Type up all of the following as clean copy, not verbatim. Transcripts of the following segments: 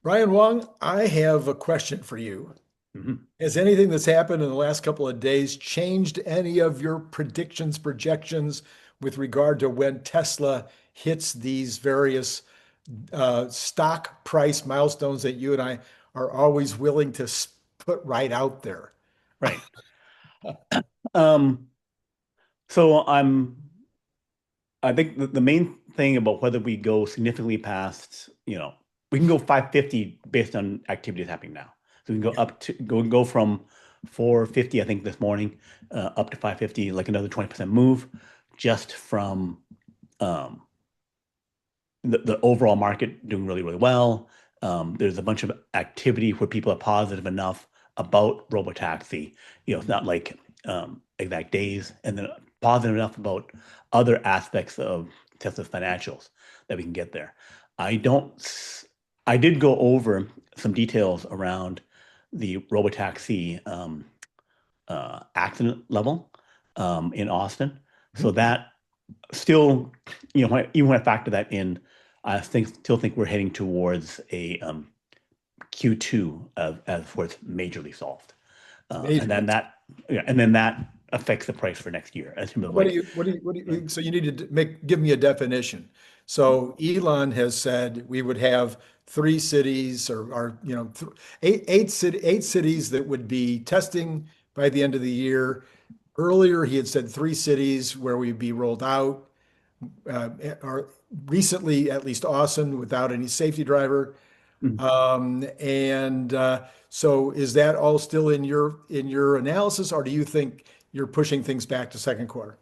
Brian Wang, I have a question for you. Mhm. Has anything that's happened in the last couple of days changed any of your predictions, projections with regard to when Tesla hits these various stock price milestones that you and I are always willing to put right out there? Right. Um, so I think the main thing about whether we go significantly past, we can go 550 based on activities happening now. So we can go Yeah. up to go from 450, I think this morning, up to 550, like another 20% move, just from um, the overall market doing really, really well. There's a bunch of activity where people are positive enough about Robotaxi. It's not like exact days, and then positive enough about other aspects of Tesla's financials that we can get there. I don't. I did go over some details around the Robotaxi accident level in Austin, so Mhm. that still, even when I factor that in, I still think we're heading towards a Q2 as where it's majorly solved, and then Majorly. that affects the price for next year. As What do like, you, what do you, what do yeah, you, so you need to give me a definition. So Elon has said we would have three cities or th eight cities that would be testing by the end of the year. Earlier, he had said three cities where we'd be rolled out, or recently, at least Austin without any safety driver. mm. So is that all still in your analysis, or do you think you're pushing things back to second quarter?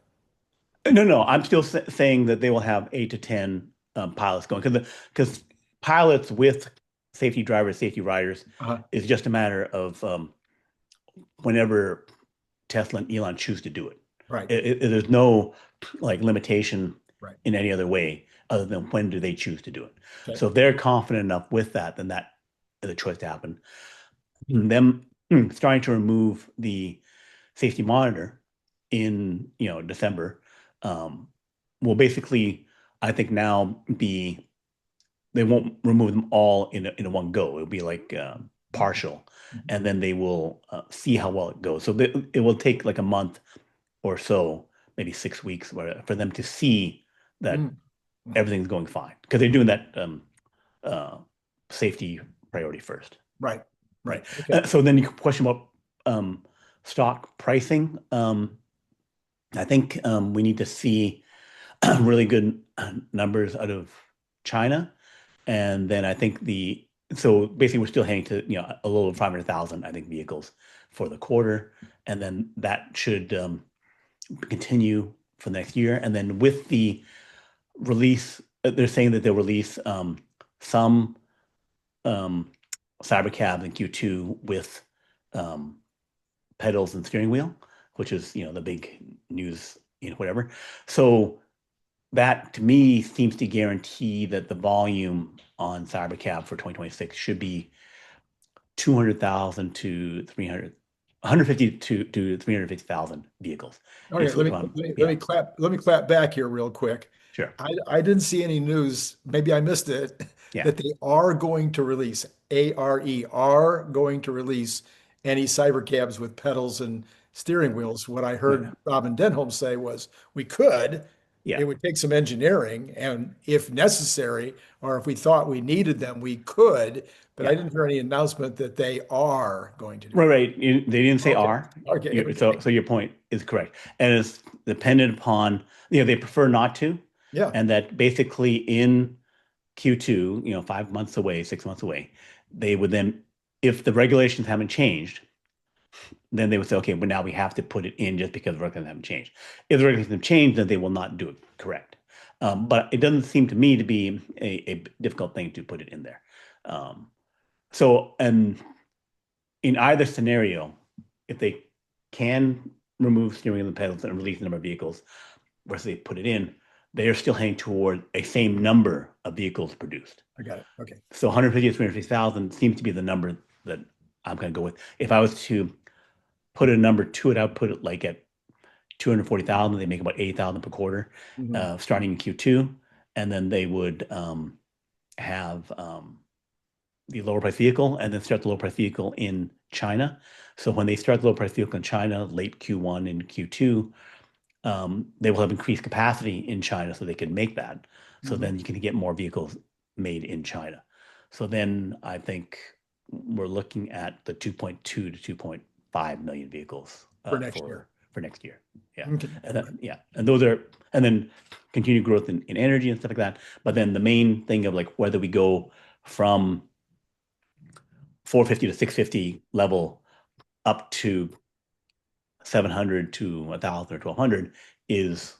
No, I'm still saying that they will have 8 to 10 pilots going because pilots with safety drivers, safety riders, Uh-huh. is just a matter of whenever Tesla and Elon choose to do it. Right. There's no like limitation Right. in any other way other than when do they choose to do it. Okay. So if they're confident enough with that, then that is a choice to happen. Them starting to remove the safety monitor in December will basically, I think now be they won't remove them all in a one go. It'll be like partial, Mhm. and then they will see how well it goes. So it will take like a month or so, maybe 6 weeks, for them to see that Mhm. Mhm. everything's going fine because they're doing that uh, safety priority first, Right. right? Right. Okay. So then you question about um, stock pricing. I think we need to see really good numbers out of China. And then I think so basically we're still heading to, a little over 500,000, I think, vehicles for the quarter. And then that should continue for the next year. And then with the release, they're saying that they'll release some um, Cybercab in Q2 with um, pedals and steering wheel, which is, the big news, whatever. So that to me seems to guarantee that the volume on Cybercab for 2026 should be 200,000 to 300, 150 to 350,000 vehicles. Okay. Is Let what me let I'm, me let yeah, me clap. Let me clap back here real quick. sure. I didn't see any news. Maybe I missed it. Yeah. That they are going to release are going to release any cyber cabs with pedals and steering wheels. What I No, no. heard Robin Denholm say was we could. Yeah. It would take some engineering, and if necessary, or if we thought we needed them, we could. But I Yeah. didn't hear any announcement that they are going to do Right, that. right. They didn't say Okay. are. Okay. So, Okay. so your point is correct, and it's dependent upon, they prefer not to, Yeah. and that basically in Q2, 5 months away, 6 months away, they would then, if the regulations haven't changed, then they would say, okay, but now we have to put it in just because the regulations haven't changed. If the regulations have changed, then they will not do it correct. But it doesn't seem to me to be a difficult thing to put it in there. Um, and in either scenario, if they can remove steering wheel and pedals and release the number of vehicles, versus they put it in, they are still heading toward a same number of vehicles produced. I got it. Okay. So 150 to 350,000 seems to be the number that I'm going to go with. If I was to put a number to it, I would put it like at 240,000. They make about 80,000 per quarter, Mhm. starting in Q2, and then they would have the lower price vehicle and then start the lower price vehicle in China. So when they start the lower price vehicle in China, late Q1 and Q2, they will have increased capacity in China so they can make that. So Mhm. then you can get more vehicles made in China. So then I think we're looking at the 2.2 to 2.5 million vehicles For next year. for next year. Yeah. Okay. And then, yeah. And those are, and then continued growth in energy and stuff like that. But then the main thing of like whether we go from 450 to 650 level up to 700 to 1,000 or 1,200 is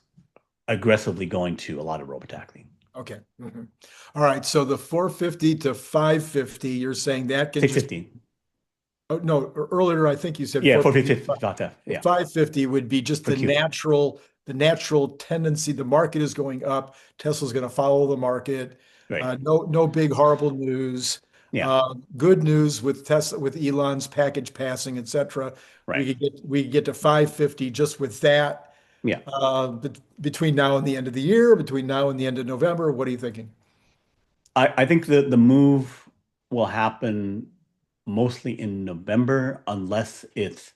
aggressively going to a lot of robotaxi. Okay. Mhm. All right. So the 450 to 550, you're saying that can just, 650. oh, no, earlier I think you said Yeah, 450 450, to yeah, 550 would be just per Q. the natural tendency. The market is going up. Tesla's going to follow the market. Right. No big horrible news. Yeah, Good news with Tesla, with Elon's package passing, et cetera. right. We could get to 550 just with that. Yeah. Between now and the end of the year, between now and the end of November, what are you thinking? I think the move will happen mostly in November unless it's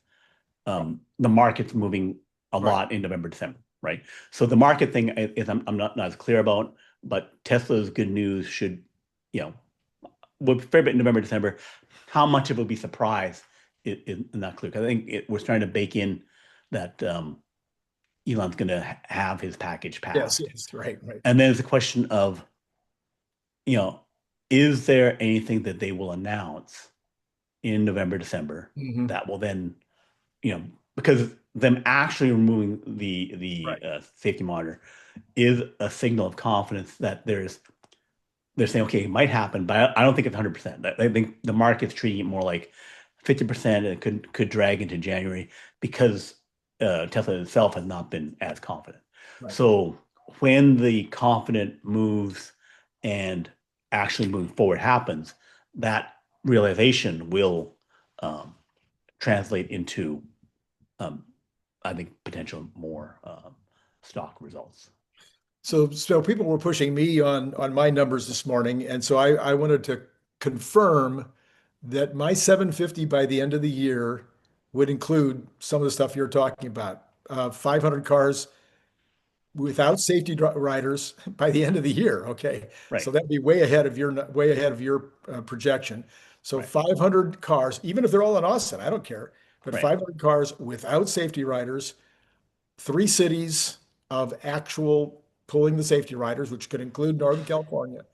Oh, the market's moving a right. lot in November, December, right? So the market thing is I'm not as clear about, but Tesla's good news should, you know, with a fair bit in November, December. How much of it will be surprise is not clear. 'Cause I think we're trying to bake in that Elon's going to have his package Yes, passed. yes, right, right. And then it's a question of, you know, is there anything that they will announce in November, December Hmm. that will then, you know, because them actually removing Right. safety monitor is a signal of confidence that they're saying, okay, it might happen, but I don't think it's 100%. I think the market's treating it more like 50% and it could drag into January because Tesla itself has not been as confident. Right. So when the confident moves and actually moving forward happens, that realization will um, translate into, um, I think, potential more stock results. So people were pushing me on my numbers this morning, and so I wanted to confirm that my 750 by the end of the year would include some of the stuff you're talking about. 500 cars without safety riders by the end of the year. Okay, Right, so that'd be way ahead of your projection. So right, 500 cars, even if they're all in Austin, I don't care, but right. 500 cars without safety riders, three cities of actual pulling the safety riders, which could include Northern California,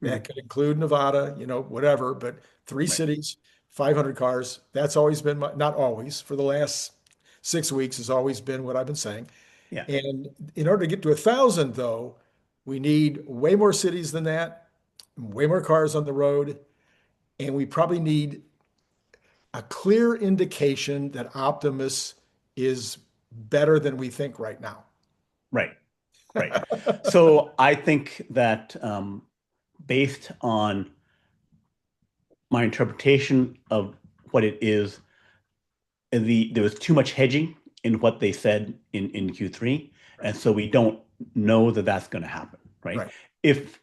that Mhm. could include Nevada, whatever, but three Right. cities, 500 cars. That's always been not always, for the last 6 weeks has always been what I've been saying. Yeah. And in order to get to 1,000, though, we need way more cities than that, way more cars on the road, and we probably need a clear indication that Optimus is better than we think right now. Right. Right. So I think that based on my interpretation of what it is, there was too much hedging in what they said in Q3, Right, and so we don't know that that's going to happen, right? right, If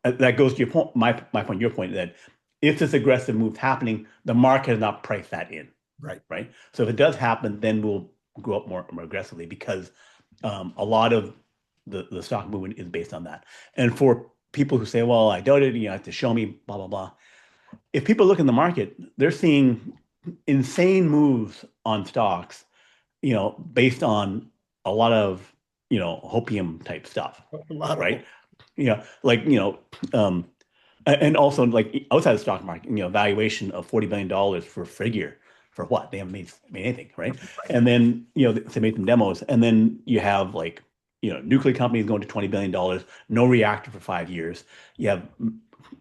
that goes to your point, my point, your point that if this aggressive move happening, the market has not priced that in, right. right? So if it does happen, then we'll go up more aggressively because a lot of the stock movement is based on that. And for people who say, well, I doubt it, you have to show me, blah, blah, blah. If people look in the market, they're seeing insane moves on stocks, based on a lot of, hopium type stuff, A lot of right? hope. Like, um, and also like outside the stock market, valuation of $40 billion for Friggear for what? They haven't made anything, right? Right. And then, they made some demos. And then you have like, nuclear companies going to $20 billion, no reactor for 5 years. You have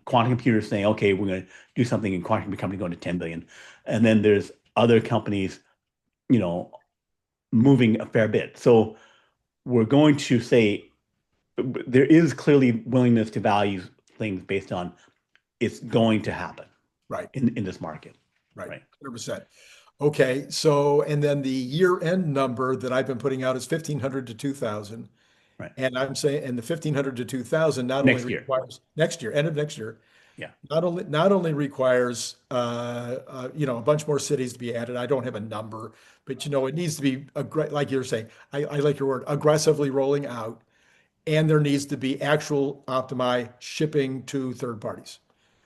quantum computers saying, okay, we're going to do something in quantum company going to 10 billion. And then there's other companies, you know, moving a fair bit. So we're going to say there is clearly willingness to value things based on it's going to happen Right, in this market, right. right? 100%. Okay, so and then the year-end number that I've been putting out is 1,500 to 2,000. Right. And I'm saying, and the 1,500 to 2,000 not only Next year. requires next year, end of next year, Yeah. not only requires a bunch more cities to be added. I don't have a number, but it needs to be like you're saying. I like your word, aggressively rolling out, and there needs to be actual optimized shipping to third parties.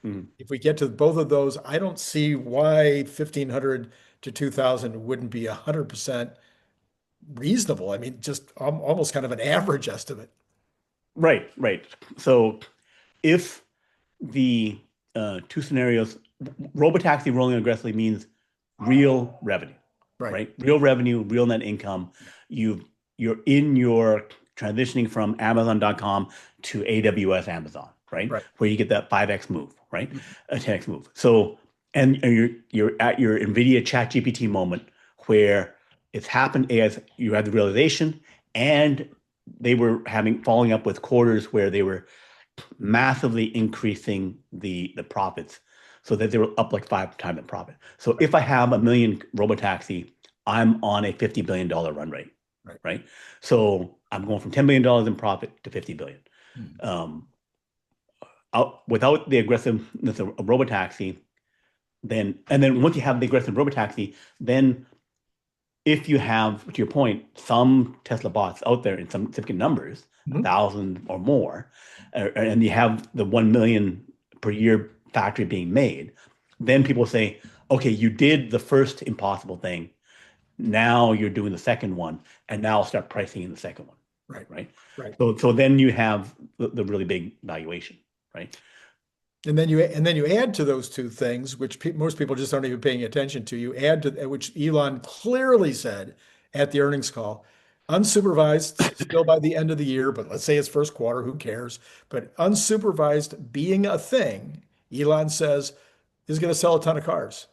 Mhm. If we get to both of those, I don't see why 1,500 to 2,000 wouldn't be 100% reasonable. I mean, just almost kind of an average estimate. Right, right. So if the two scenarios, robotaxi rolling aggressively means real revenue, Right, right? Real revenue, real net income. You you're transitioning from Amazon.com to AWS Amazon, right? right. Where you get that 5x move, right? A 10x move. So and you're at your NVIDIA ChatGPT moment where it's happened as you had the realization and they were having following up with quarters where they were massively increasing the profits so that they were up like 5 times the profit. So Right, if I have a million robotaxi, I'm on a $50 billion run rate, right. right? So I'm going from $10 billion in profit to 50 billion. Mhm. Um, without the aggressiveness of a robotaxi, then once you have the aggressive robotaxi, then if you have, to your point, some Tesla bots out there in some significant numbers, a Mhm. thousand or more, and you have the 1 million per year factory being made, then people say, okay, you did the first impossible thing. Now you're doing the second one, and now I'll start pricing in the second one, Right, right? right. So then you have the really big valuation, right? And then you add to those two things, which most people just aren't even paying attention to. You add to which Elon clearly said at the earnings call, unsupervised still by the end of the year, but let's say it's first quarter, who cares? But unsupervised being a thing, Elon says is going to sell a ton of cars.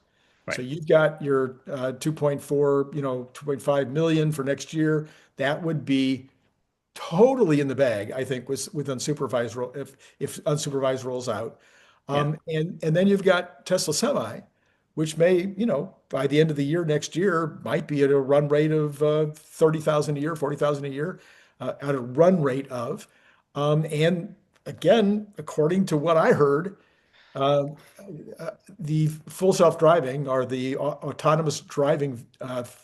So Right, you've got your 2.4, 2.5 million for next year. That would be totally in the bag, I think, with unsupervised if unsupervised rolls out. yeah, And then you've got Tesla Semi, which may, by the end of the year next year, might be at a run rate of 30,000 a year, 40,000 a year, at a run rate of. And again, according to what I heard, uh, the full self-driving or the autonomous driving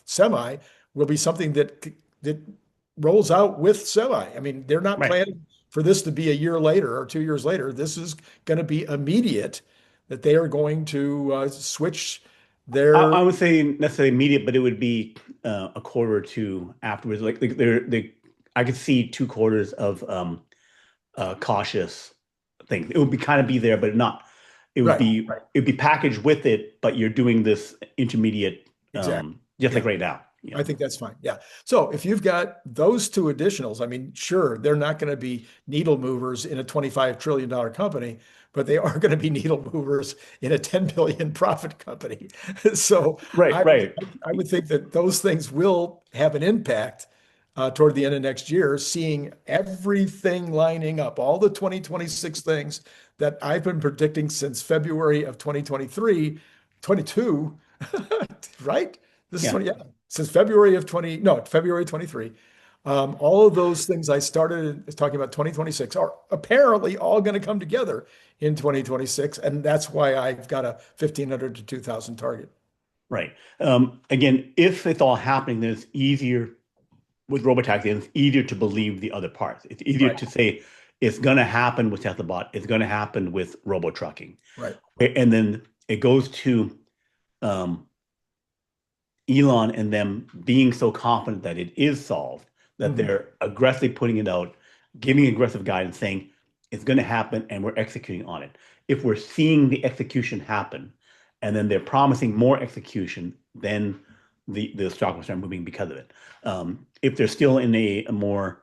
semi will be something that rolls out with semi. I mean, they're not right. planning for this to be a year later or 2 years later. This is going to be immediate that they are going to switch I their would say necessarily immediate, but it would be a quarter or two afterwards. Like I could see 2 quarters of cautious things. It would be kind of be there, but not. It would right, be right, it'd be packaged with it, but you're doing this intermediate, exactly. just like Yeah. right now. I think that's fine. Yeah. So if you've got those two additionals, I mean, sure, they're not going to be needle movers in a $25 trillion company, but they are going to be needle movers in a 10 billion profit company. So Right, I would, right, I would think that those things will have an impact toward the end of next year, seeing everything lining up, all the 2026 things that I've been predicting since February of 2023, 22, right? This is yeah, 20, yeah, since February of 20, no, February 23. All of those things I started talking about 2026 are apparently all going to come together in 2026. And that's why I've got a 1,500 to 2,000 target. right. Again, if it's all happening, then it's easier with robotaxi, and it's easier to believe the other parts. It's easier Right, to say it's going to happen with Tesla Bot. It's going to happen with robo trucking. right. And then it goes to um, Elon and them being so confident that it is solved that Mhm. they're aggressively putting it out, giving aggressive guidance, saying it's going to happen and we're executing on it. If we're seeing the execution happen and then they're promising more execution, then the stock will start moving because of it. If they're still in a more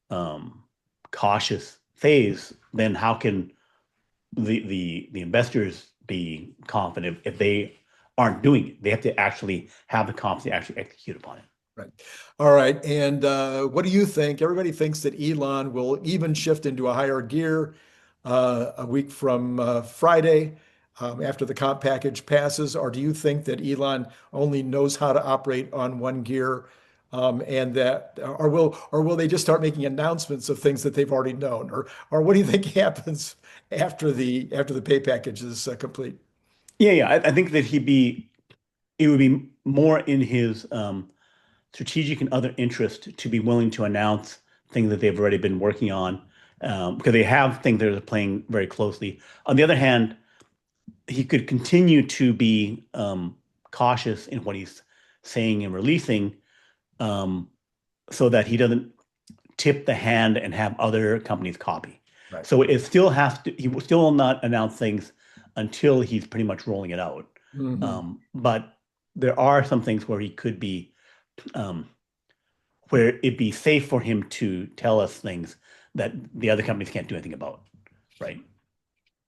um, cautious phase, then how can the investors be confident if they aren't doing it? They have to actually have the confidence to actually execute upon it. Right. All right. And what do you think? Everybody thinks that Elon will even shift into a higher gear a week from Friday after the comp package passes, or do you think that Elon only knows how to operate on one gear and that, or will they just start making announcements of things that they've already known, or what do you think happens after the pay package is complete? Yeah, yeah. I think that it would be more in his strategic and other interest to be willing to announce things that they've already been working on, because they have things that are playing very closely. On the other hand, he could continue to be cautious in what he's saying and releasing, um, so that he doesn't tip the hand and have other companies copy. Right. So it still has to, he will still not announce things until he's pretty much rolling it out. Hmm. But there are some things where he could be, um, where it'd be safe for him to tell us things that the other companies can't do anything about, right?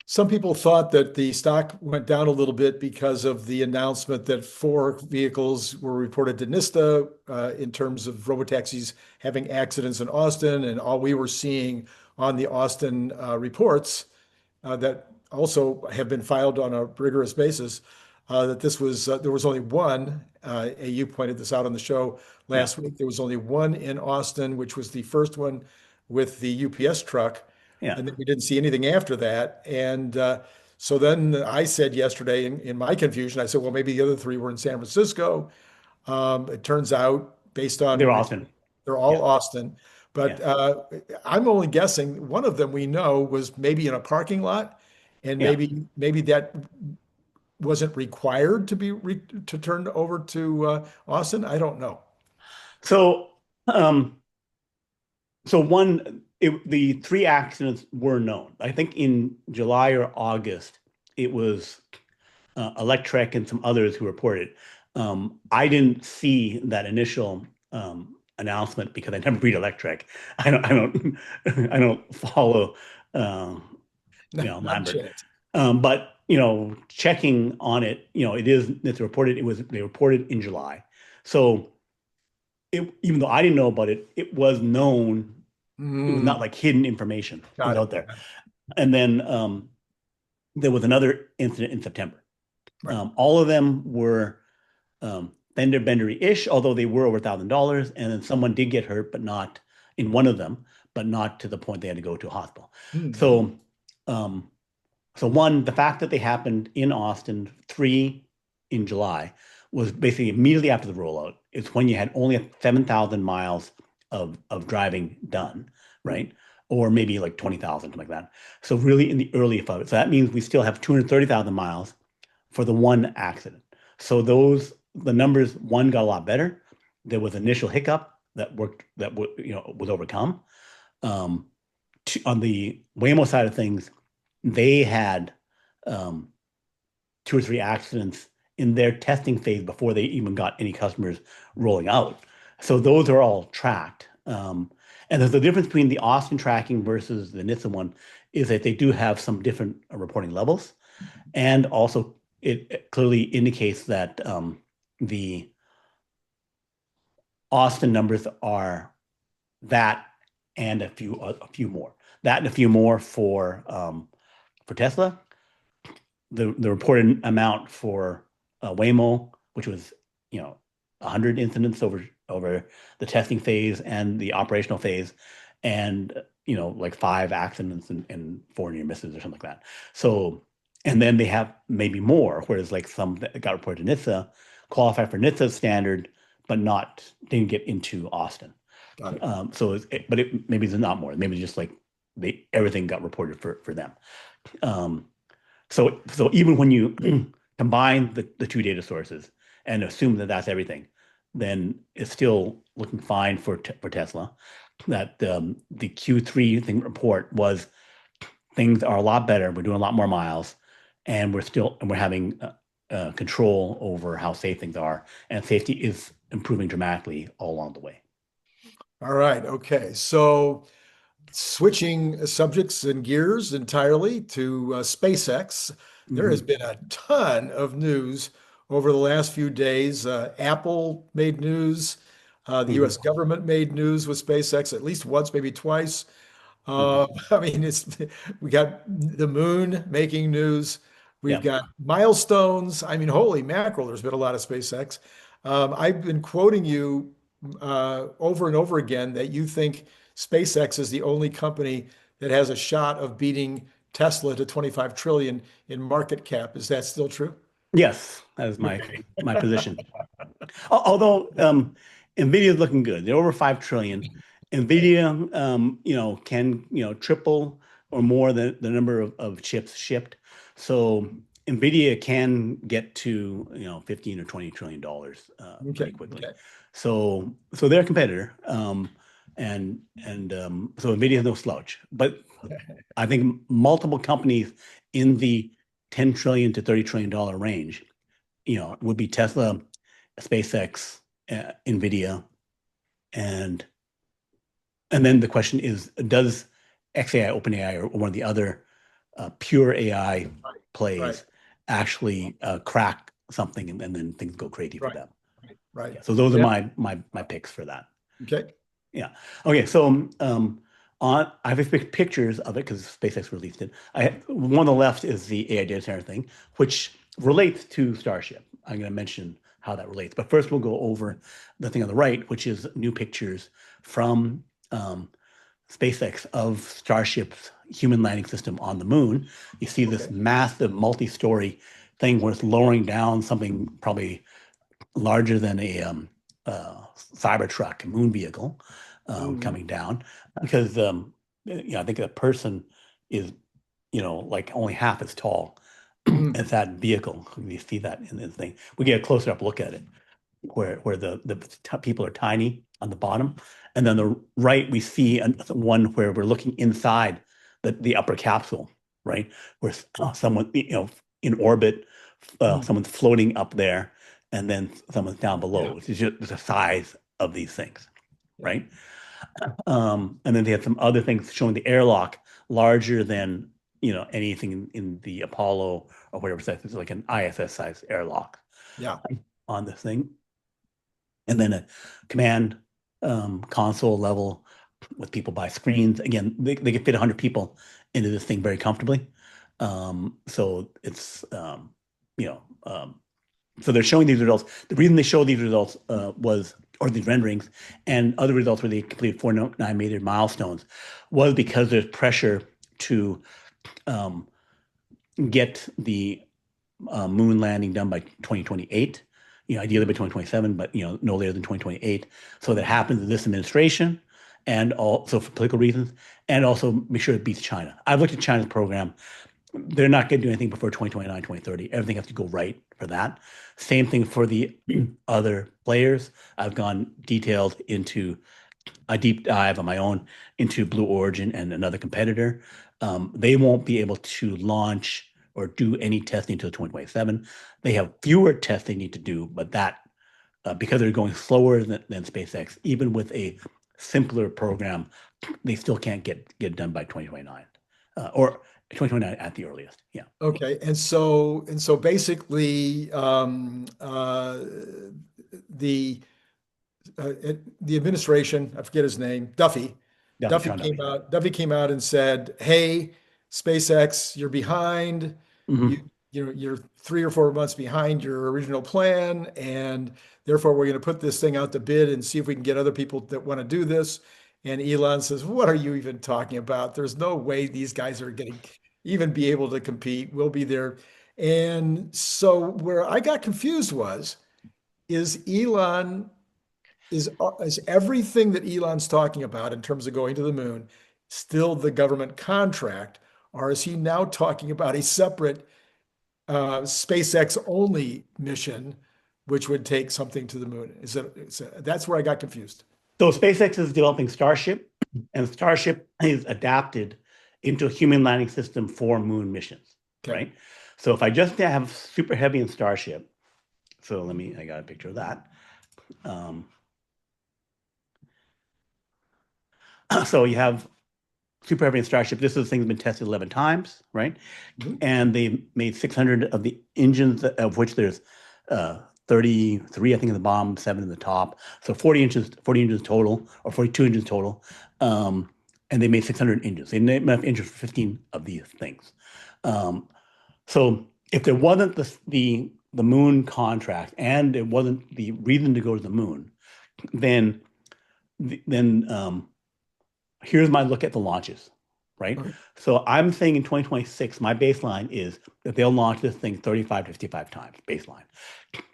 Some people thought that the stock went down a little bit because of the announcement that four vehicles were reported to NISTA in terms of robotaxis having accidents in Austin, and all we were seeing on the Austin reports that also have been filed on a rigorous basis, that this was there was only one. You pointed this out on the show Yeah, last week. There was only one in Austin, which was the first one with the UPS truck, yeah, and then we didn't see anything after that. And so then I said yesterday, in my confusion, I said, well, maybe the other three were in San Francisco. It turns out, based on they're Austin. they're Yeah, all Austin. yeah, But I'm only guessing one of them we know was maybe in a parking lot, and yeah. maybe that wasn't required to turn over to Austin. I don't know. So, um, the three accidents were known. I think in July or August, it was Electrek and some others who reported. I didn't see that initial announcement because I never read Electrek. I don't, I don't follow, um, Not a Lambert. chance. But checking on it, it's reported. They reported in July, so even though I didn't know about it, it was known. It was not Mm, like hidden information. It was got it. out there. And then there was another incident in September. Right. All of them were fender bendery-ish, although they were over $1,000. And then someone did get hurt, but not in one of them, but not to the point they had to go to a hospital. Mhm. So, um, so one, the fact that they happened in Austin, three in July, was basically immediately after the rollout. It's when you had only 7,000 miles of driving done, right? Or maybe like 20,000, something like that. So really in the early of it. So that means we still have 230,000 miles for the one accident. So the numbers, one got a lot better. There was initial hiccup that worked, that was overcome. Um, on the Waymo side of things, they had um, two or three accidents in their testing phase before they even got any customers rolling out. So those are all tracked. And there's a difference between the Austin tracking versus the NHTSA one is that they do have some different reporting levels. And also, it clearly indicates that the Austin numbers are that and a few more. That and a few more for Tesla. The reported amount for Waymo, which was 100 incidents over the testing phase and the operational phase, and like five accidents and four near misses or something like that. So, and then they have maybe more, whereas like some that got reported to NHTSA qualify for NHTSA's standard, but didn't get into Austin. Got it. But maybe there's not more. Maybe it's just like everything got reported for them. Um, so even when you combine the two data sources and assume that that's everything, then it's still looking fine for Tesla. That the Q3 thing report was things are a lot better. We're doing a lot more miles, and we're having control over how safe things are, and safety is improving dramatically all along the way. All right. Okay. So switching subjects and gears entirely to SpaceX, there has Mhm. been a ton of news over the last few days. Apple made news. The Mhm. U.S. government made news with SpaceX at least once, maybe twice. Mhm. I mean, we got the moon making news. We've Yeah. got milestones. I mean, holy mackerel, there's been a lot of SpaceX. I've been quoting you over and over again that you think SpaceX is the only company that has a shot of beating Tesla to 25 trillion in market cap. Is that still true? Yes, that is my position. Although Nvidia is looking good. They're over 5 trillion. Nvidia, can, triple or more the number of chips shipped. So Nvidia can get to, 15 or 20 trillion dollars pretty Okay. quickly. Okay. So they're a competitor. So Nvidia is no slouch. But I think multiple companies in the 10 trillion to 30 trillion dollar range, would be Tesla, SpaceX, Nvidia, and then the question is, does XAI, OpenAI, or one of the other pure AI Right. plays actually crack something, and then things go crazy for Right. them? Right. Yeah, so those are Yeah. my picks for that. Okay. Yeah. Okay. So I have pictures of it because SpaceX released it. One on the left is the AI data center thing, which relates to Starship. I'm going to mention how that relates, but first we'll go over the thing on the right, which is new pictures from SpaceX of Starship's human landing system on the moon. You see this Okay. massive multi-story thing where it's lowering down something probably larger than a Cybertruck moon vehicle Mhm. coming down, because I think a person is like only half as tall Mhm. as that vehicle. You see that in this thing. We get a closer up look at it, where the people are tiny on the bottom, and then the right we see one where we're looking inside the upper capsule, right, where someone in orbit, Mhm. someone's floating up there, and then someone's down Yeah. below. It's just the size of these things, Yeah. right? And then they had some other things showing the airlock larger than anything in the Apollo or whatever size. It's like an ISS size airlock Yeah. on this thing, and then a command console level with people by screens. Again, they could fit 100 people into this thing very comfortably. So it's you know so they're showing these results. The reason they show these results or these renderings and other results where they completed 4 nanometer milestones, was because there's pressure to um, get the moon landing done by 2028. Ideally by 2027, but no later than 2028. So that happens in this administration, and also for political reasons, and also make sure it beats China. I've looked at China's program. They're not going to do anything before 2029, 2030. Everything has to go right for that. Same thing for the other players. I've gone detailed into a deep dive on my own into Blue Origin and another competitor. They won't be able to launch or do any testing until 2027. They have fewer tests they need to do, but that because they're going slower than SpaceX, even with a simpler program, they still can't get done by 2029 or 2029 at the earliest. Yeah. Okay. And so basically, the the administration, I forget his name, Duffy. Duffy, Duffy Sean came Duffy. out. Duffy came out and said, "Hey, SpaceX, you're behind. You Hmm. you're 3 or 4 months behind your original plan, and therefore we're going to put this thing out to bid and see if we can get other people that want to do this." And Elon says, "What are you even talking about? There's no way these guys are going to even be able to compete. We'll be there." And so where I got confused is is everything that Elon's talking about in terms of going to the moon still the government contract, or is he now talking about a separate SpaceX only mission, which would take something to the moon? That's where I got confused. So SpaceX is developing Starship, and Starship is adapted into a human landing system for moon missions, Okay. right? So if I just have Super Heavy and Starship, so I got a picture of that. Um, so you have Super Heavy and Starship. This is thing's been tested 11 times, right? Mhm. And they made 600 of the engines, of which there's 33, I think, in the bottom, 7 in the top. So 40 engines total, or 42 engines total. And they made 600 engines. They made enough engines for 15 of these things. Um, so if there wasn't the moon contract and it wasn't the reason to go to the moon, then here's my look at the launches, right? Okay. So I'm saying in 2026, my baseline is that they'll launch this thing 35 to 55 times baseline.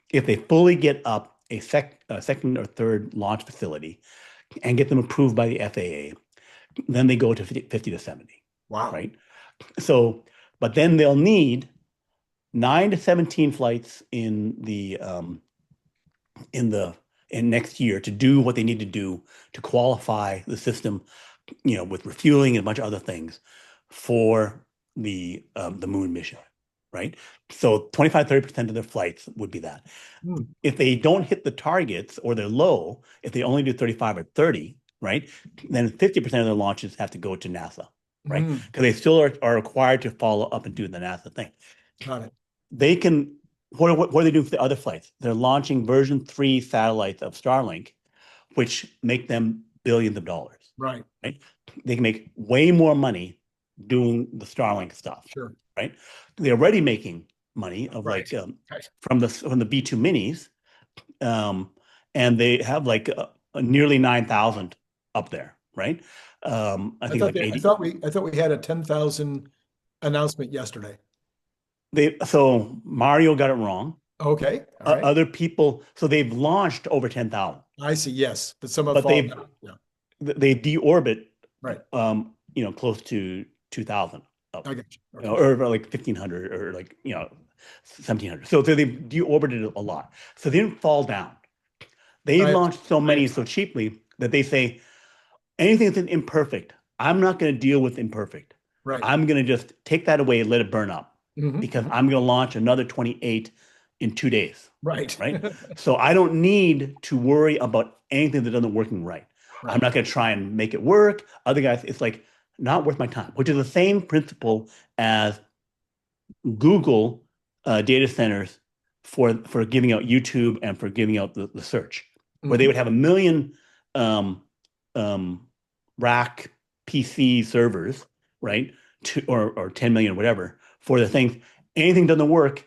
If they fully get up a second or third launch facility and get them approved by the FAA, then they go to 50 to 70, Wow. right? So, but then they'll need 9 to 17 flights in next year to do what they need to do to qualify the system, with refueling and a bunch of other things for the moon mission, right? So 25-30% of their flights would be that. Hmm. If they don't hit the targets or they're low, if they only do 35 or 30, right, then 50% of their launches have to go to NASA, right? Hmm. Because they still are required to follow up and do the NASA thing. Got it. They can, what are they doing for the other flights? They're launching version 3 satellites of Starlink, which make them billions of dollars, Right. right? They can make way more money doing the Starlink stuff, Sure. right? They're already making money of Right. Right. from the B2 minis, and they have like nearly 9,000 up there, right? I think like 80. I thought we had a 10,000 announcement yesterday. So Mario got it wrong. Okay. All right. Other people, so they've launched over 10,000, I see. Yes, but some have but fallen down. Yeah. they deorbit, Right. close to 2,000 up, I got you. Okay. or like 1,500 or like 1,700. So they deorbited a lot. So they didn't fall down. They I launched so many so cheaply that they say anything that's imperfect, I'm not going to deal with imperfect. Right. I'm going to just take that away and let it burn up because Mhm. I'm going to launch another 28 in 2 days. Right. Right. So I don't need to worry about anything that doesn't working right. I'm Right. not going to try and make it work. Other guys, it's like not worth my time, which is the same principle as Google data centers for giving out YouTube and for giving out the search, where they Mhm. would have a million um, um, rack PC servers, right? Or 10 million, whatever, for the things. Anything doesn't work,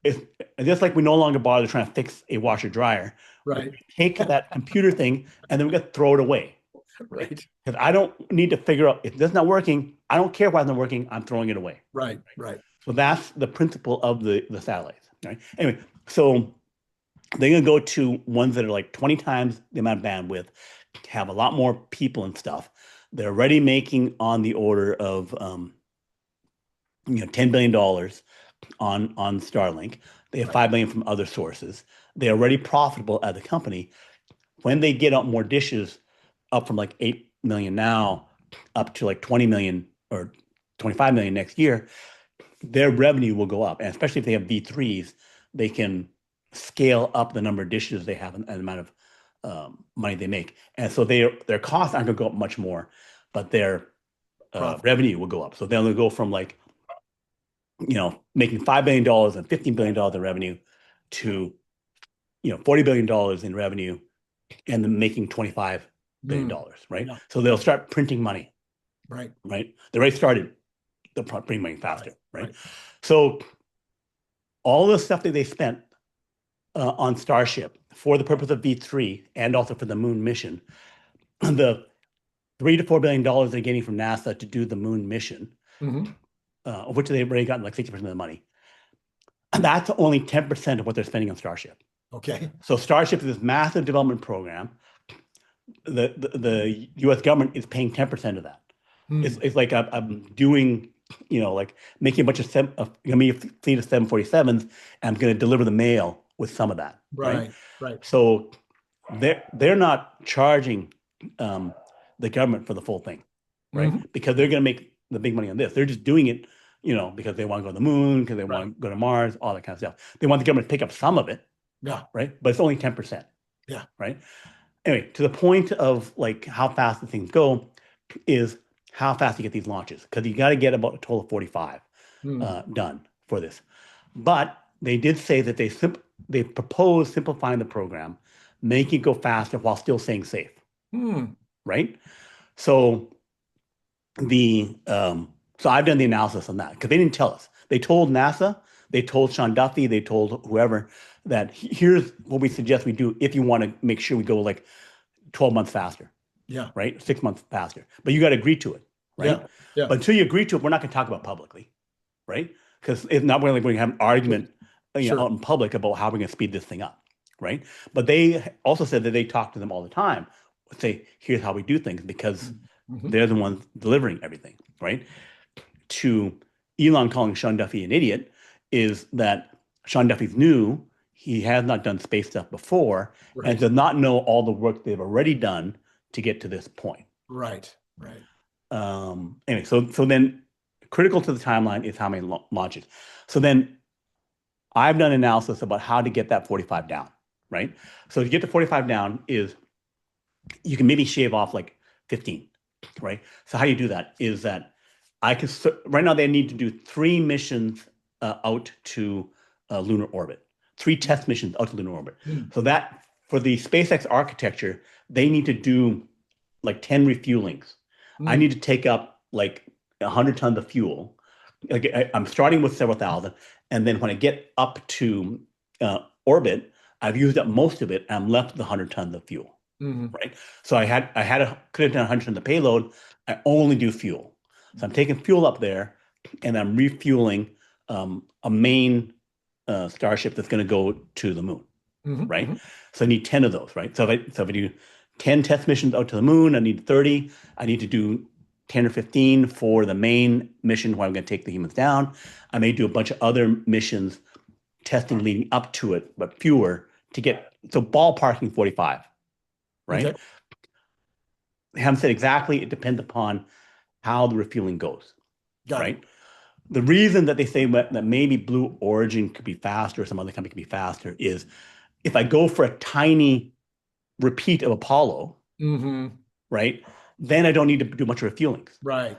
it's just like we no longer bother trying to fix a washer dryer. We Right. take that computer thing and then we got to throw it away. Right. Because I don't need to figure out if that's not working. I don't care why it's not working. I'm throwing it away. Right. Right. So that's the principle of the satellites. Right. Anyway, so they're going to go to ones that are like 20 times the amount of bandwidth, have a lot more people and stuff. They're already making on the order of $10 billion on Starlink. They have Right. 5 billion from other sources. They're already profitable as a company. When they get out more dishes, up from like 8 million now up to like 20 million or 25 million next year, their revenue will go up. And especially if they have V3s, they can scale up the number of dishes they have and the amount of money they make. And so their costs aren't going to go up much more, but their Profit. revenue will go up. So they'll go from like, making $5 billion and $15 billion in revenue to, $40 billion in revenue and then making $25 billion, right? Yeah. So they'll start printing money, Right. right? They already started the printing money faster, right? Right. So all the stuff that they spent on Starship for the purpose of V3 and also for the moon mission, the $3 to $4 billion they're getting from NASA to do the moon mission, Mhm. of which they've already gotten like 60% of the money. And that's only 10% of what they're spending on Starship. Okay. So Starship is this massive development program. The U.S. government is paying 10% of that. Hmm. It's like I'm doing, like making a bunch of a fleet of 747s, and I'm going to deliver the mail with some of that, right? Right. Right. So they're not charging the government for the full thing, right? Mhm. Because they're going to make the big money on this. They're just doing it, because they want to go to the moon, because they Right. want to go to Mars, all that kind of stuff. They want the government to pick up some of it, Yeah. right? But it's only 10%. Yeah. Right. Anyway, to the point of like how fast the things go is how fast you get these launches, because you got to get about a total of 45 Hmm. done for this. But they did say that they proposed simplifying the program, making it go faster while still staying safe, Hmm. right? So so I've done the analysis on that because they didn't tell us. They told NASA, they told Sean Duffy, they told whoever that here's what we suggest we do if you want to make sure we go like 12 months faster, Yeah. right? 6 months faster. But you got to agree to it, right? Yeah. Yeah. But until you agree to it, we're not going to talk about publicly, right? Because if not, we're going to have an argument Sure. out in public about how we're going to speed this thing up, right? But they also said that they talk to them all the time, say, here's how we do things, because they're the ones delivering everything, right? To Elon calling Sean Duffy an idiot is that Sean Duffy's new. He has not done space stuff before and does not know all the work they've already done to get to this point. Right. Right. Anyway, so then critical to the timeline is how many launches. So then I've done analysis about how to get that 45 down, right? So to get the 45 down is you can maybe shave off like 15, right? So how you do that is that right now they need to do 3 missions out to lunar orbit, 3 test missions out to lunar orbit. So that for the SpaceX architecture, they need to do like 10 refuelings. I need to take up like 100 tons of fuel. Like I'm starting with several thousand, and then when I get up to orbit, I've used up most of it, and I'm left with 100 tons of fuel. Right. So I could have done 100 tons of payload. I only do fuel. So I'm taking fuel up there, and I'm refueling a main Starship that's going to go to the moon. Right. So I need 10 of those. Right. So if I do 10 test missions out to the moon, I need 30. I need to do 10 or 15 for the main mission where I'm going to take the humans down. I may do a bunch of other missions testing leading up to it, but fewer to get, so ballparking 45, right? Okay. They haven't said exactly. It depends upon how the refueling goes, right? The reason that they say that maybe Blue Origin could be faster or some other company could be faster is if I go for a tiny repeat of Apollo, right, then I don't need to do much refueling. Right.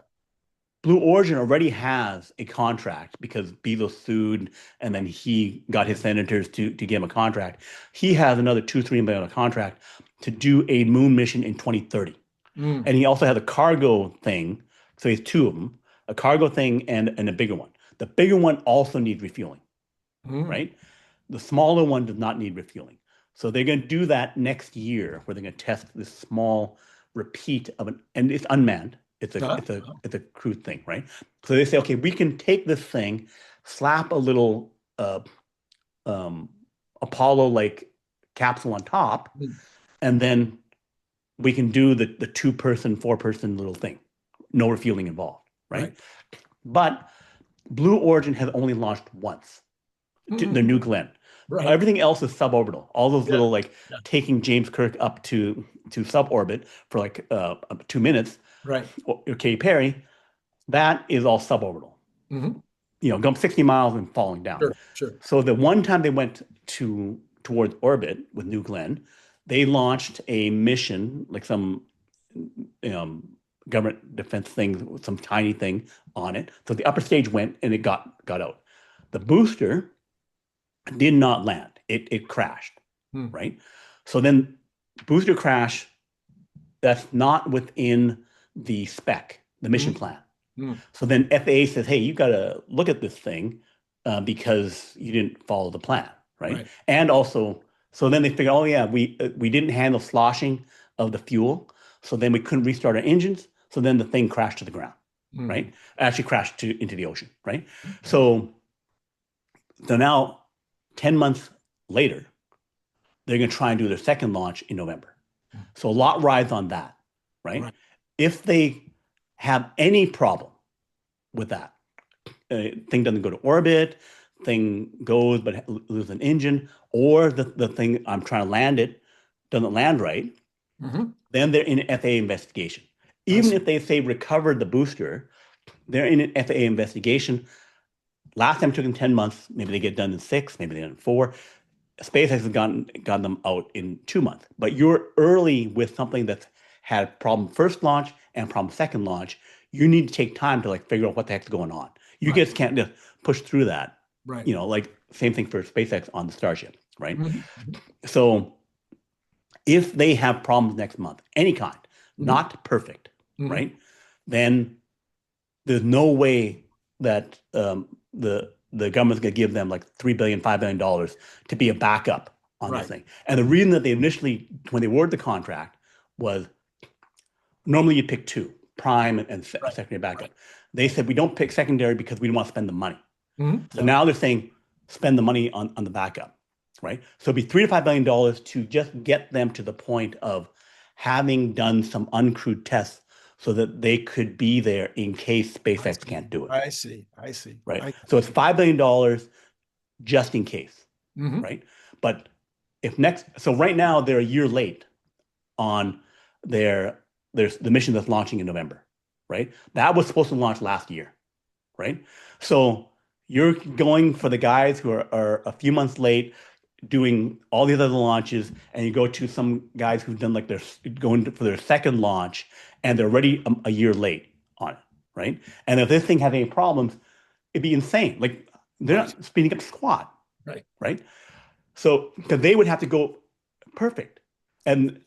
Blue Origin already has a contract because Bezos sued, and then he got his senators to give him a contract. He has another $2-3 million contract to do a moon mission in 2030. And he also has a cargo thing. So he has 2 of them, a cargo thing and a bigger one. The bigger one also needs refueling, right? The smaller one does not need refueling. So they're going to do that next year, where they're going to test this small repeat of and it's unmanned. It's a crew thing, right? So they say, okay, we can take this thing, slap a little Apollo-like capsule on top, and then we can do the 2-person, 4-person little thing. No refueling involved, right? But Blue Origin has only launched once, the New Glenn. Right. Everything else is suborbital. All those little taking James Kirk up to suborbit for like 2 minutes. Right. Or Katy Perry, that is all suborbital. Going 60 miles and falling down. Sure. So the one time they went towards orbit with New Glenn, they launched a mission, like some government defense thing, some tiny thing on it. So the upper stage went and it got out. The booster did not land. It crashed, right? So then booster crash, that's not within the spec, the mission plan. So then FAA says, hey, you've got to look at this thing because you didn't follow the plan, right? And also, so then they figure, oh yeah, we didn't handle sloshing of the fuel, so then we couldn't restart our engines, so then the thing crashed to the ground, right? Actually crashed into the ocean, right? So now, 10 months later, they're going to try and do their second launch in November. So a lot rides on that, right? If they have any problem with that, thing doesn't go to orbit, thing goes but loses an engine, or the thing I'm trying to land it doesn't land right, then they're in an FAA investigation. Even if they say recovered the booster, they're in an FAA investigation. Last time it took them 10 months. Maybe they get done in 6, maybe they get done in 4. SpaceX has gotten them out in 2 months. But you're early with something that's had problem first launch and problem second launch. You need to take time to like figure out what the heck's going on. You just can't just push through that. Right. Like same thing for SpaceX on the Starship, right? So if they have problems next month, any kind, not perfect, right? Then there's no way that the the government's going to give them like $3 billion, $5 billion to be a backup on this Right. thing. And the reason that they initially, when they awarded the contract, was normally you pick two, prime and Right. secondary backup. Right. They said we don't pick secondary because we don't want to spend the money. So Yeah. now they're saying spend the money on the backup, right? So it'd be $3 to $5 billion to just get them to the point of having done some uncrewed tests so that they could be there in case I SpaceX see. can't do it, I see. I see. right? So it's $5 billion just in case, Mm-hmm. right? But so right now they're a year late on the mission that's launching in November, right? That was supposed to launch last year, right? So you're going for the guys who are a few months late doing all these other launches, and you go to some guys who've done like going for their second launch, and they're already a year late on it, right? And if this thing has any problems, it'd be insane. Like they're Right. not speeding up squat, Right. right? So because they would have to go perfect, and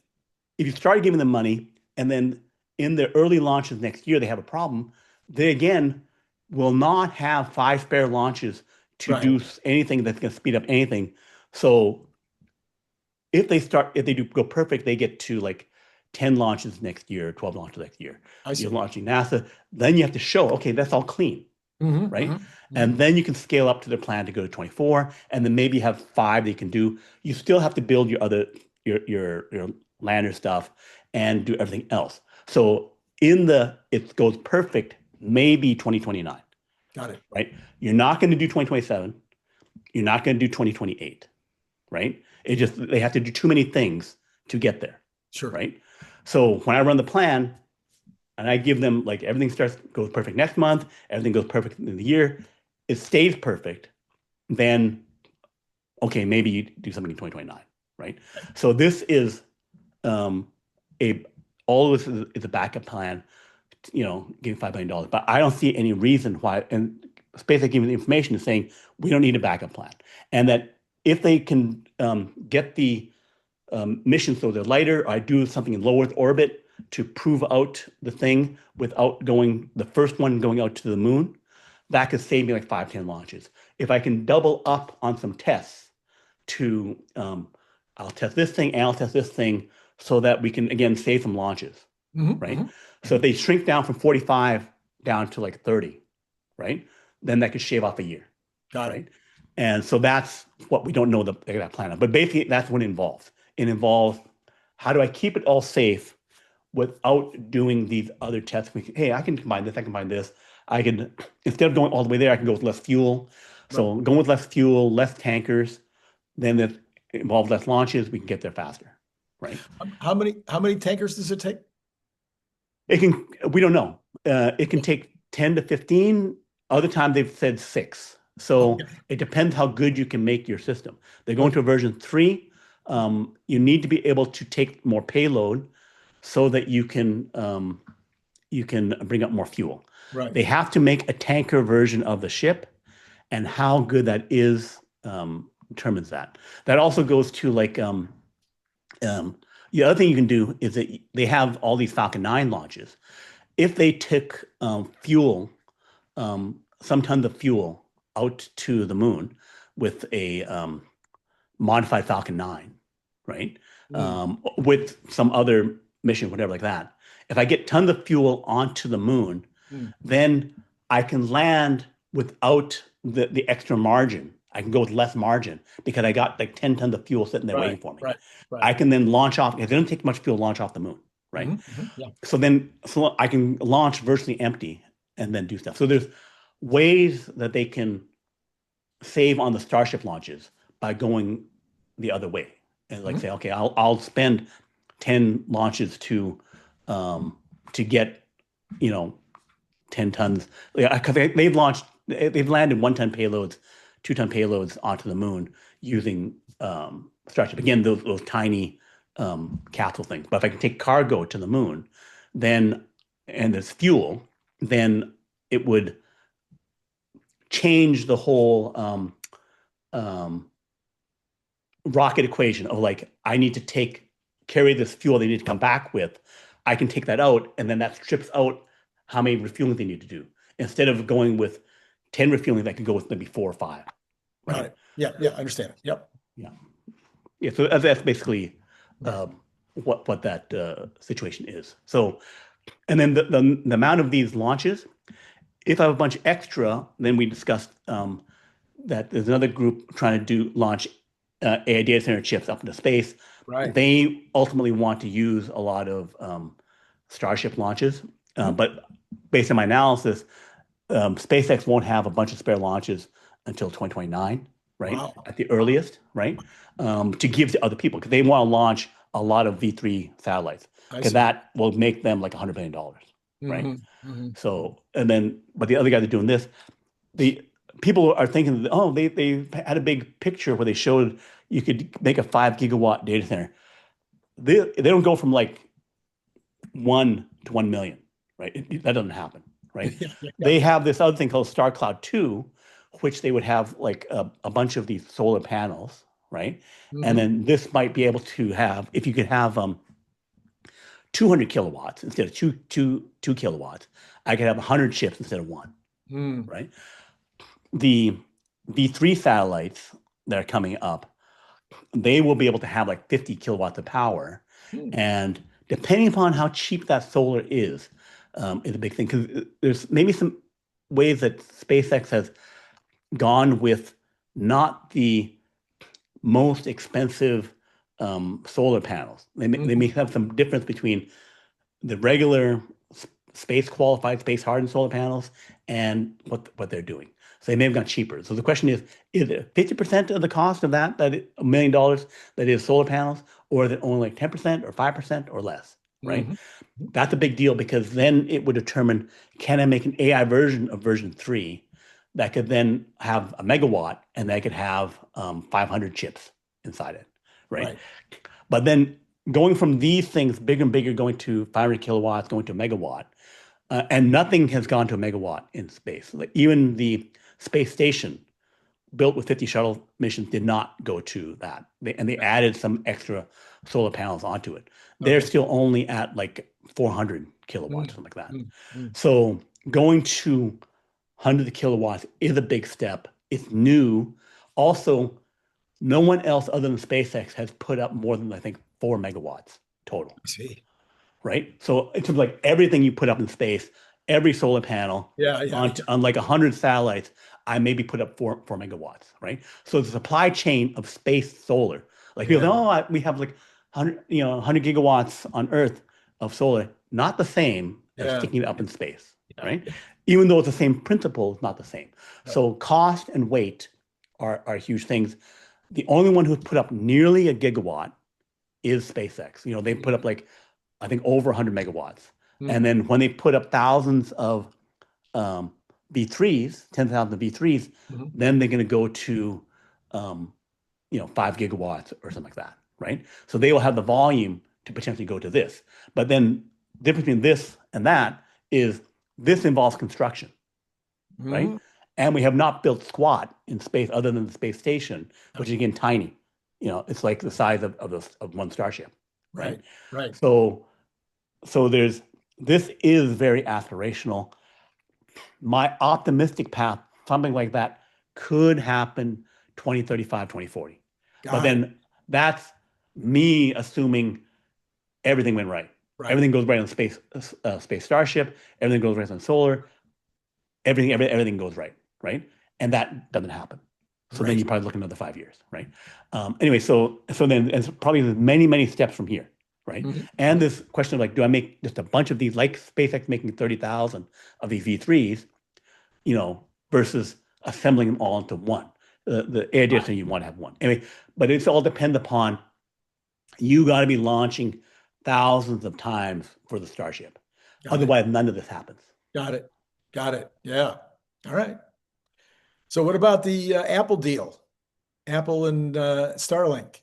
if you start giving them money, and then in their early launches next year they have a problem, they again will not have 5 spare launches to Right. do anything that's going to speed up anything. So if they do go perfect, they get to like 10 launches next year, 12 launches next year. I You're see. launching NASA, then you have to show, okay, that's all clean, Mm-hmm. right? Mm-hmm. And then you can scale up to their plan to go to 24, and then maybe have 5 that you can do. You still have to build your other your lander stuff and do everything else. So it goes perfect, maybe 2029, Got it. right? You're not going to do 2027. You're not going to do 2028, right? It just they have to do too many things to get there, Sure. right? So when I run the plan and I give them like everything goes perfect next month, everything goes perfect in the year, it stays perfect, then okay, maybe you do something in 2029, right? So this is a all of this is a backup plan, giving $5 billion. But I don't see any reason why, and SpaceX giving the information is saying we don't need a backup plan, and that if they can get the mission so they're lighter, or I do something in low Earth orbit to prove out the thing without the first one going out to the moon, that could save me like 5, 10 launches. If I can double up on some tests to, I'll test this thing and I'll test this thing so that we can, again, save some launches, Mm-hmm. right? Mm-hmm. So if they shrink down from 45 down to like 30, right? Then that could shave off a year, Got it. right? And so that's what we don't know that plan on. But basically, that's what it involves. It involves how do I keep it all safe without doing these other tests? Hey, I can combine this, I can combine this. I can, instead of going all the way there, I can go with less fuel. Right. So going with less fuel, less tankers, then that involves less launches, we can get there faster, right? How many tankers does it take? We don't know. It can take 10 to 15. Other times they've said 6. So Okay. it depends how good you can make your system. They're going Okay. to a version 3. You need to be able to take more payload so that you can bring up more fuel. Right. They have to make a tanker version of the ship, and how good that is determines that. That also goes to like the other thing you can do is that they have all these Falcon 9 launches. If they took fuel, some tons of fuel out to the moon with a modified Falcon 9, right? Mm. With some other mission, whatever like that. If I get tons of fuel onto the moon, Mm. then I can land without the extra margin. I can go with less margin because I got like 10 tons of fuel sitting there waiting Right. for me. Right. Right. I can then launch off. It doesn't take much fuel to launch off the moon, right? Mm-hmm. Yeah. So I can launch virtually empty and then do stuff. So there's ways that they can save on the Starship launches by going the other way and like Mm-hmm. say, okay, I'll spend 10 launches to get 10 tons because they've landed 1 ton payloads, 2 ton payloads onto the moon using Starship. Again, those tiny capsule things. But if I can take cargo to the moon, then and there's fuel, then it would change the whole rocket equation of like I need to carry this fuel they need to come back with. I can take that out, and then that strips out how many refueling they need to do. Instead of going with 10 refueling that could go with maybe 4 or 5, Got right? it. Yeah, yeah, I understand it. Yep. Yeah. Yeah. So that's basically Right. uh, what that situation is. So, and then the amount of these launches, if I have a bunch extra, then we discussed that there's another group trying to launch AI data center chips up into space. Right. They ultimately want to use a lot of Starship launches, Mhm. but based on my analysis, SpaceX won't have a bunch of spare launches until 2029, right? Wow. At the earliest, right? To give to other people because they want to launch a lot of V3 satellites I because see. that will make them like $100 billion, right? Hmm. Hmm. So, and then, but the other guys are doing this. The people are thinking, oh, they had a big picture where they showed you could make a 5 gigawatt data center. They don't go from like 1 to 1 million, right? That doesn't happen, right? Yeah, yeah, yeah. They have this other thing called Star Cloud 2, which they would have like a bunch of these solar panels, right? And Hmm. then this might be able to have, if you could have 200 kilowatts instead of two kilowatts, I could have 100 chips instead of one, Mm. right? The V3 satellites that are coming up, they will be able to have like 50 kilowatts of power. Mm. And depending upon how cheap that solar is a big thing. Because there's maybe some ways that SpaceX has gone with not the most expensive solar panels. They may Mhm. have some difference between the regular space qualified, space hardened solar panels and what they're doing. So they may have gone cheaper. So the question is it 50% of the cost of $1 million that is solar panels, or is it only like 10% or 5% or less, right? Mhm. That's a big deal because then it would determine, can I make an AI version of version 3 that could then have a megawatt and that could have 500 chips inside it, right? Right. But then going from these things bigger and bigger, going to 500 kilowatts, going to a megawatt, and nothing has gone to a megawatt in space. Like even the space station built with 50 shuttle missions did not go to that. And they added some extra solar panels onto it. They're Okay. still only at like 400 kilowatts, Mm. something like that. Mm. Mm. So going to hundreds of kilowatts is a big step. It's new. Also, no one else other than SpaceX has put up more than I think 4 megawatts total, I see. right? So it's like everything you put up in space, every solar panel Yeah, yeah, yeah. on like 100 satellites, I maybe put up four megawatts, right? So the supply chain of space solar, like people say, Yeah. oh, we have like 100 gigawatts on Earth of solar, not the same as Yeah. sticking it up in space, Yeah. right? Even though it's the same principle, it's not the same. Yeah. So cost and weight are huge things. The only one who's put up nearly a gigawatt is SpaceX. They put up like I think over 100 megawatts. And Mm. then when they put up thousands of um, V3s, 10,000 V3s, Mhm. then they're going to go to, um, 5 gigawatts or something like that, right? So they will have the volume to potentially go to this. But then the difference between this and that is this involves construction, right? Mhm. And we have not built squat in space other than the space station, Yeah. which is again tiny. It's like the size of one Starship, right? Right. Right. So this is very aspirational. My optimistic path, something like that could happen 2035, 2040. But Got it. then that's me assuming everything went right. Right. Everything goes right on space Starship. Everything goes right on solar. Everything goes right, right? And that doesn't happen. So then Right. you probably look another 5 years, right? Anyway, so then it's probably many many steps from here, right? Mhm. And Mhm. this question of like, do I make just a bunch of these, like SpaceX making 30,000 of these V3s, versus assembling them all into one? The idea is Right. that you want to have one anyway, but it's all depend upon you got to be launching thousands of times for the Starship. Got it. Otherwise, none of this happens. Got it. Got it. Yeah. All right. So what about the Apple deal? Apple and Starlink.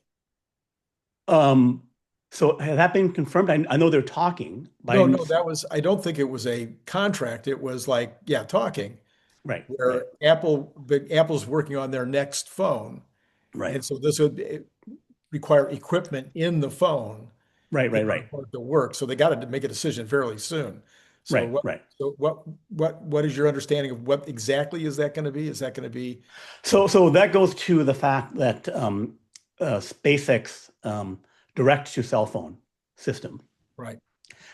Um, so has that been confirmed? I know they're talking. No, Biden, no, I don't think it was a contract. It was like, yeah, talking right, right, where Apple's working on their next phone. right, And so this would require equipment in the phone right, in right, order right. for it to work. So they got to make a decision fairly soon. So what, right. so what is your understanding of what exactly is that going to be? Is that going to be So that goes to the fact that SpaceX direct to cell phone system right?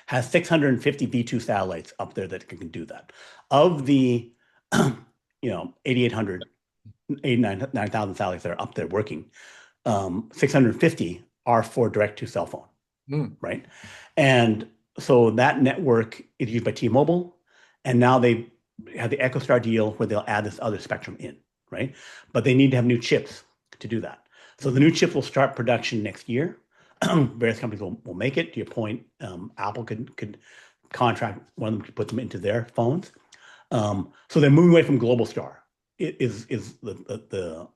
has 650 V2 satellites up there that can do that. Of the 8,800, 9,000 satellites that are up there working, 650 are for direct to cell phone, Hmm. right? And so that network is used by T-Mobile, and now they have the EchoStar deal where they'll add this other spectrum in, right? But they need to have new chips to do that. So the new chips will start production next year. Various companies will make it. To your point, Apple could contract one of them to put them into their phones. So they're moving away from Globalstar. It is the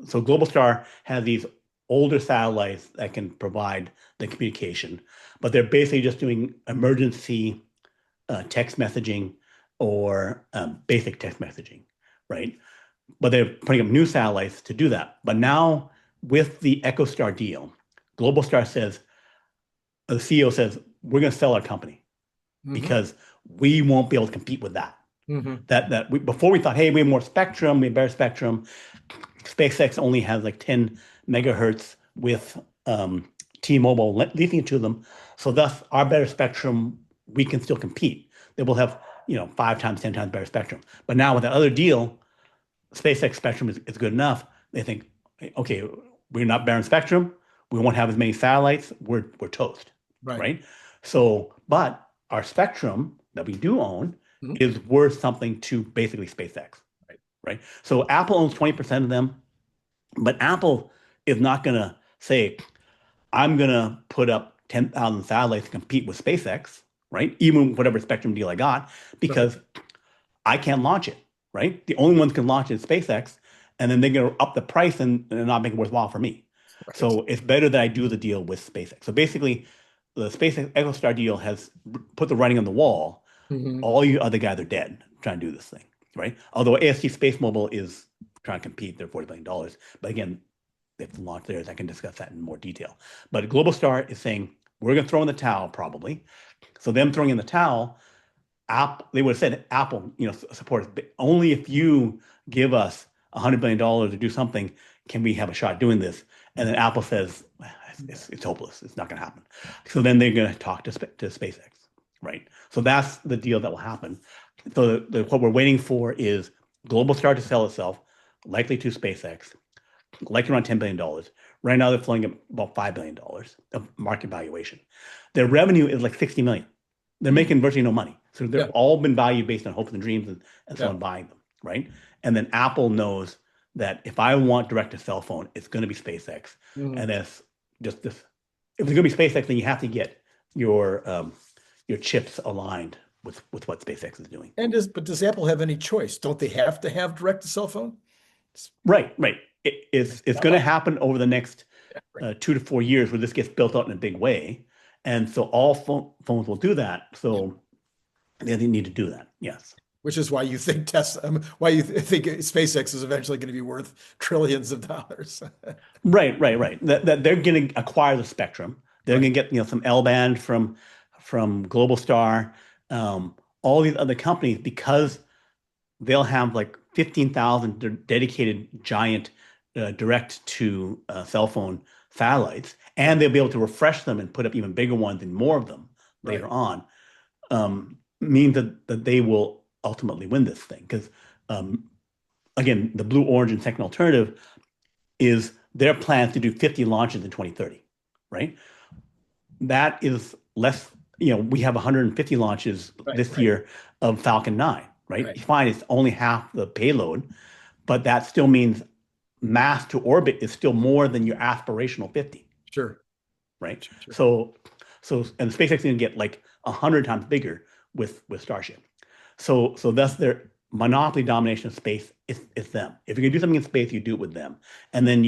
so Globalstar has these older satellites that can provide the communication, but they're basically just doing emergency text messaging or basic text messaging, right? But they're putting up new satellites to do that. But now with the EchoStar deal, Globalstar says, the CEO says, we're going to sell our company Hmm. because we won't be able to compete with that. Hmm. Before we thought, hey, we have more spectrum, we have better spectrum. SpaceX only has like 10 megahertz with T-Mobile leasing it to them. So thus, our better spectrum, we can still compete. They will have, 5 times, 10 times better spectrum. But now with that other deal, SpaceX spectrum is good enough. They think, okay, we're not bearing spectrum. We won't have as many satellites. We're toast, Right. right? So, but our spectrum that we do own Mhm. is worth something to basically SpaceX, Right. right? So Apple owns 20% of them, but Apple is not going to say, I'm going to put up 10,000 satellites to compete with SpaceX, right? Even whatever spectrum deal I got, Right. because I can't launch it, right? The only ones can launch it is SpaceX, and then they're going to up the price and not make it worthwhile for me. Right. So it's better that I do the deal with SpaceX. So basically, the SpaceX EchoStar deal has put the writing on the wall. Hmm. All you other guys are dead trying to do this thing, right? Although AST Space Mobile is trying to compete, they're $40 billion. But again, they have to launch theirs. I can discuss that in more detail. But Globalstar is saying, we're going to throw in the towel probably. So them throwing in the towel, they would have said Apple, support us. Only if you give us $100 billion to do something can we have a shot doing this. And then Apple says it's hopeless. It's not going to happen. So then they're going to talk to SpaceX, right? So that's the deal that will happen. So what we're waiting for is Globalstar to sell itself, likely to SpaceX, likely around $10 billion. Right now they're flowing at about $5 billion of market valuation. Their revenue is like 60 million. They're Hmm. making virtually no money. So they've Yeah. all been valued based on hopes and dreams and Yeah. someone buying them, right? And then Apple knows that if I want direct to cell phone, it's going to be SpaceX. Hmm. And that's just this. If it's going to be SpaceX, then you have to get your chips aligned with what SpaceX is doing. But does Apple have any choice? Don't they have to have direct to cell phone? It's Right, right. It's not going to like, happen over the next yeah, right. 2 to 4 years where this gets built out in a big way. And so all phones will do that. Yeah. So they need to do that. Yes. Which is why you think Tesla, why you think SpaceX is eventually going to be worth trillions of dollars. Right. That they're going to acquire the spectrum. They're Right. going to get some L band from Globalstar, all these other companies because they'll have like 15,000 dedicated giant direct to cell phone satellites, Right. and they'll be able to refresh them and put up even bigger ones and more of them Right. later on. Means that they will ultimately win this thing because um, again, the Blue Origin second alternative is their plan to do 50 launches in 2030, right? That is less, we have 150 launches Right. this Right. year of Falcon 9, right? Right. Fine, it's only half the payload, but that still means mass to orbit is still more than your aspirational 50, Sure. right? Sure. Sure. And SpaceX is going to get like 100 times bigger with Starship. So thus their monopoly domination of space is them. If you're going to do something in space, you do it with them. And then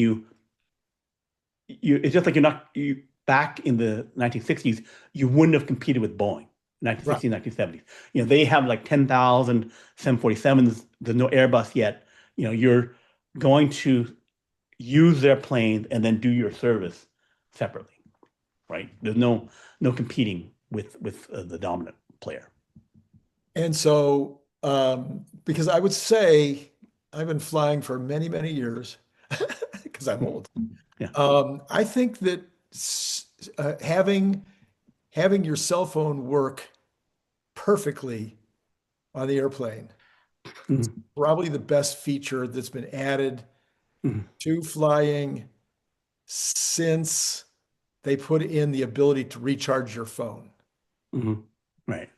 it's just like you back in the 1960s, you wouldn't have competed with Boeing, Right. 1960s, 1970s. They have like 10,000 747s. There's no Airbus yet. You're going to use their planes and then do your service separately, right? There's no competing with the dominant player. And so, because I would say I've been flying for many, many years because I'm old. Yeah. I think that having your cell phone work perfectly on the airplane is Mhm. probably the best feature that's been added Mhm. to flying since they put in the ability to recharge your phone. Mhm. Right.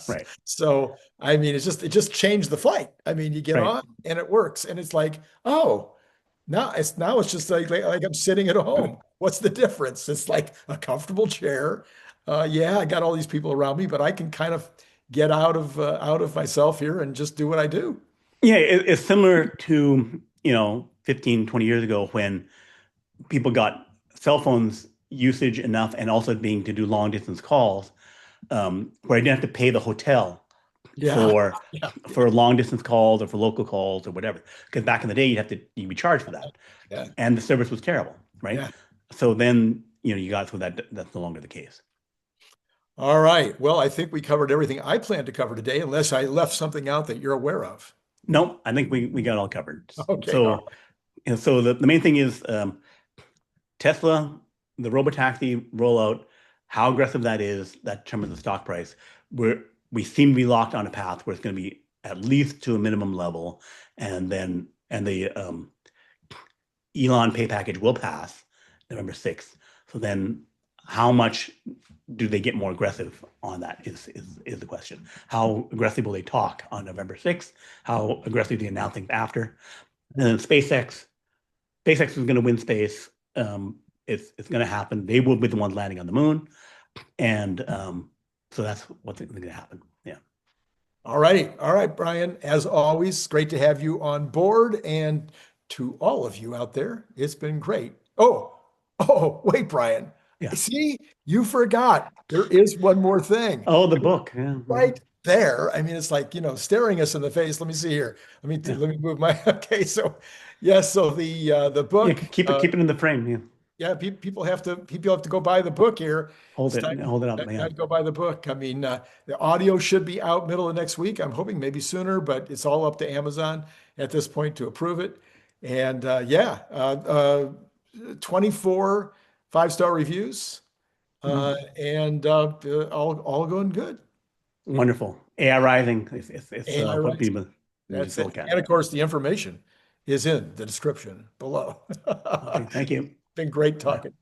Right. So, I mean, it just changed the flight. I mean, you get Right. on and it works, and it's like, oh, now it's just like I'm sitting at home. What's the difference? It's like a comfortable chair. Yeah, I got all these people around me, but I can kind of get out of myself here and just do what I do. Yeah, it's similar to, 15, 20 years ago when people got cell phones usage enough and also being to do long distance calls, where I didn't have to pay the hotel Yeah, for yeah, for long distance calls or for local calls or whatever. Because back in the day, you'd be charged for that, yeah, and the service was terrible, right? yeah. So then, you got to that's no longer the case. All right. Well, I think we covered everything I planned to cover today, unless I left something out that you're aware of. No, I think we got it all covered. Okay. All So, the main thing is Tesla, the Robotaxi rollout, how aggressive that is, that determines the stock price. We seem to be locked on a path where it's going to be at least to a minimum level, and the Elon pay package will pass November 6th. So then, how much do they get more aggressive on that is the question. How aggressive will they talk on November 6th? How aggressive do they announce things after? And then SpaceX is going to win space. It's going to happen. They will be the ones landing on the moon, and so that's what's going to happen. Yeah. All righty. All right, Brian. As always, great to have you on board. And to all of you out there, it's been great. Oh, wait, Brian. Yeah. See, you forgot. There is one more thing Oh, the book. Yeah. right there. I mean, it's like, staring us in the face. Let me see here. Yeah. Let me move my, okay. So, yes. So the Yeah. book, Keep it in the frame. Yeah. yeah, people have to go buy the book here. Hold It's it. time, Hold it up. time Yeah. to go buy the book. I mean, the audio should be out middle of next week. I'm hoping maybe sooner, but it's all up to Amazon at this point to approve it. And 24 5-star reviews, Mhm. and all going good. Wonderful. AI Rising. It's AI what writes. people need That's to it. look at. And of course, the information is in the description below. Okay. Thank you. Been great Bye. talking.